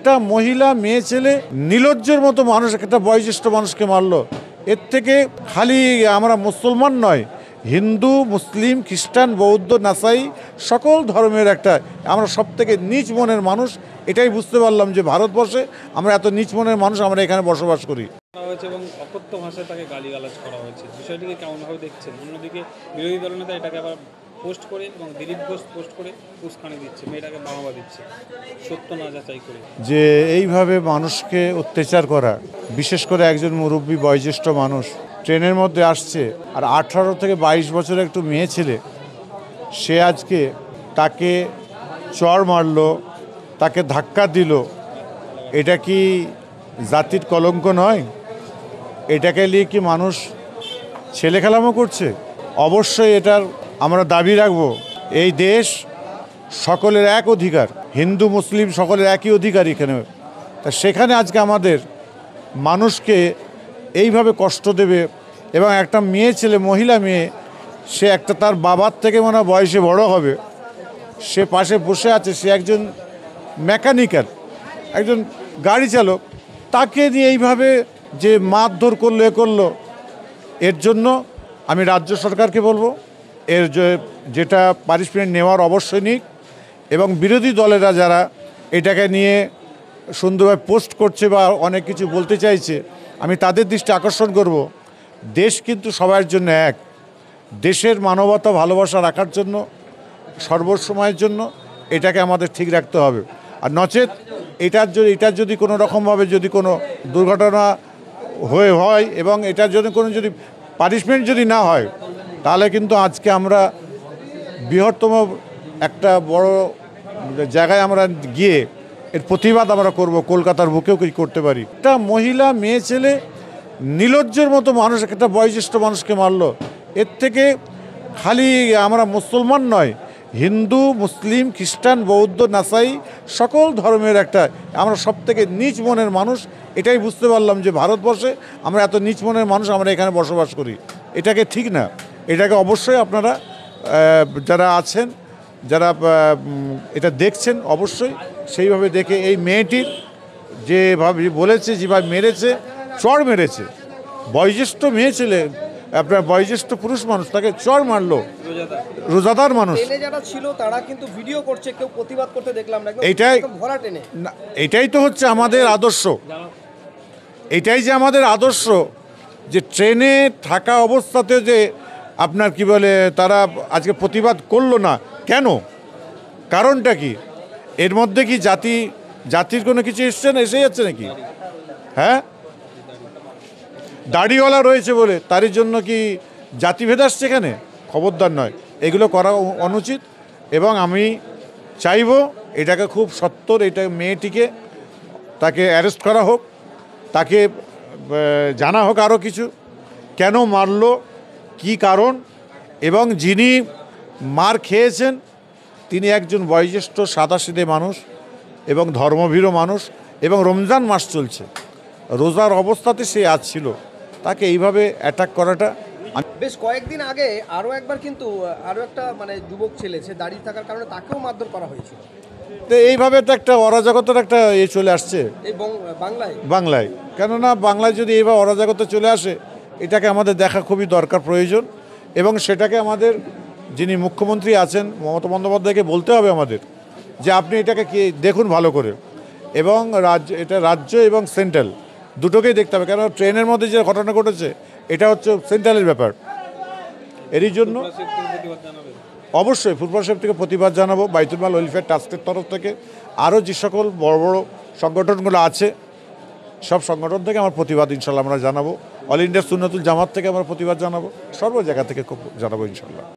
একটা মহিলা মেয়ে ছেলে নির্লজ্জের মতো মানুষ একটা বয়োজ্যেষ্ঠ মানুষকে মারলো। এর থেকে খালি আমরা মুসলমান নয়, হিন্দু, মুসলিম, খ্রিস্টান, বৌদ্ধ, নাসাই সকল ধর্মের একটা আমরা সব থেকে নিচ মনের মানুষ। এটাই বুঝতে পারলাম যে ভারতবর্ষে আমরা এত নিচ মনের মানুষ আমরা এখানে বসবাস করি। এবং অকথ্য ভাষায় তাকে গালিগালাজ করা হয়েছে, বিষয়টিকে কেমনভাবে দেখছেন? অন্যদিকে বিরোধী দলনেতা এটাকে আবার পোস্ট করে এবং দিলীপ ঘোষ পোস্ট করে উস্কানি দিচ্ছে, মেয়েটাকে বাহবা দিচ্ছে সত্য না যাচাই করে। যে এইভাবে মানুষকে অত্যাচার করা, বিশেষ করে একজন মুরব্বী বয়োজ্যেষ্ঠ মানুষ ট্রেনের মধ্যে আসছে, আর 18 থেকে 22 বছরের একটু মেয়ে ছেলে, সে আজকে তাকে চড় মারলো, তাকে ধাক্কা দিল। এটা কি জাতির কলঙ্ক নয়? এটাকে নিয়ে কি মানুষ ছেলে খেলামো করছে? অবশ্যই এটার আমরা দাবি রাখব, এই দেশ সকলের এক অধিকার, হিন্দু মুসলিম সকলের একই অধিকার এখানে। তা সেখানে আজকে আমাদের মানুষকে এইভাবে কষ্ট দেবে, এবং একটা মেয়ে ছেলে, মহিলা মেয়ে, সে একটা তার বাবার থেকে মনে হয় বয়সে বড় হবে, সে পাশে বসে আছে, সে একজন মেকানিক্যাল, একজন গাড়ি চালক, তাকে নিয়ে এইভাবে যে মারধর করলো, এ করলো, এর জন্য আমি রাজ্য সরকারকে বলবো এর যেটা পানিশমেন্ট নেওয়ার অবশ্যই নিক, এবং বিরোধী দলেরা যারা এটাকে নিয়ে সুন্দরভাবে পোস্ট করছে বা অনেক কিছু বলতে চাইছে, আমি তাদের দৃষ্টি আকর্ষণ করব, দেশ কিন্তু সবার জন্য এক। দেশের মানবতা ভালোবাসা রাখার জন্য, সর্বসময়ের জন্য এটাকে আমাদের ঠিক রাখতে হবে। আর নচেত এটার যদি কোনো রকমভাবে যদি কোনো দুর্ঘটনা হয় এবং এটার জন্য কোনো যদি পানিশমেন্ট যদি না হয়, তাহলে কিন্তু আজকে আমরা বৃহত্তম একটা বড় জায়গায় আমরা গিয়ে এর প্রতিবাদ আমরা করব, কলকাতার বুকেও কি করতে পারি। একটা মহিলা মেয়ে ছেলে নির্লজ্জের মতো মানুষ একটা বয়োজ্যেষ্ঠ মানুষকে মারলো। এর থেকে খালি আমরা মুসলমান নয়, হিন্দু, মুসলিম, খ্রিস্টান, বৌদ্ধ, নাসাই সকল ধর্মের একটা আমরা সব থেকে নিচ মনের মানুষ। এটাই বুঝতে পারলাম যে ভারতবর্ষে আমরা এত নিচ মনের মানুষ আমরা এখানে বসবাস করি। এটাকে ঠিক না। এটাকে অবশ্যই আপনারা যারা আছেন, যারা এটা দেখছেন, অবশ্যই সেইভাবে দেখে এই মেয়েটির যেভাবে বলেছে, যেভাবে মেরেছে, চড় মেরেছে, বয়োজ্যেষ্ঠ মেয়ে ছেলে, আপনার বয়োজ্যেষ্ঠ পুরুষ মানুষ, তাকে চড় মারলো, রোজাদার মানুষ। যারা ছিল তারা কিন্তু ভিডিও করছে, কেউ প্রতিবাদ করতে দেখলাম না। এটাই তো হচ্ছে আমাদের আদর্শ, এটাই যে আমাদের আদর্শ, যে ট্রেনে থাকা অবস্থাতে যে আপনার কি বলে তারা আজকে প্রতিবাদ করলো না কেন? কারণটা কি? এর মধ্যে কি জাতির কোনো কিছু এসে যাচ্ছে নাকি? হ্যাঁ, দাড়িওয়ালা রয়েছে বলে তার জন্য কি জাতিভেদ আসছে এখানে? খবরদার নয়, এগুলো করা অনুচিত। এবং আমি চাইব এটাকে খুব সত্বর, এটা মেয়েটিকে তাকে অ্যারেস্ট করা হোক, তাকে জানা হোক আরও কিছু, কেন মারলো, কি কারণ, এবং যিনি মার খেয়েছেন তিনি একজন বয়োজ্যেষ্ঠ সাদাসিধে মানুষ এবং ধর্মভীরু মানুষ, এবং রমজান মাস চলছে, রোজার অবস্থাতে সে আজ ছিল, তাকে এইভাবে অ্যাটাক করাটা। বেশ কয়েকদিন আগে আরও একবার কিন্তু আরও একটা যুবক ছেলে, সে দাঁড়িয়ে থাকার কারণে তাকেও মারধর করা হয়েছিল। তো এইভাবে তো একটা অরাজকতার একটা চলে আসছে বাংলায়। কেননা বাংলায় যদি এইভাবে অরাজকতা চলে আসে, এটাকে আমাদের দেখা খুবই দরকার, প্রয়োজন। এবং সেটাকে আমাদের যিনি মুখ্যমন্ত্রী আছেন মমতা বন্দ্যোপাধ্যায়কে বলতে হবে আমাদের, যে আপনি এটাকে কি দেখুন ভালো করে, এবং এটা রাজ্য এবং সেন্ট্রাল দুটোকেই দেখতে হবে। কেন ট্রেনের মধ্যে যে ঘটনা ঘটেছে এটা হচ্ছে সেন্ট্রালের ব্যাপার। এরই জন্য অবশ্যই ফুটবল শেফ থেকে প্রতিবাদ জানাবো, বাইতুল মাল ওয়েলফেয়ার ট্রাস্টের তরফ থেকে, আরও যে সকল বড় বড় সংগঠনগুলো আছে সব সংগঠন থেকে আমার প্রতিবাদ ইনশাল্লাহ আমরা জানাবো। অল ইন্ডিয়া সুন্নাতুল জামাত থেকে আমরা প্রতিবাদ জানাবো, সর্ব জায়গা থেকে জানাবো ইনশাল্লাহ।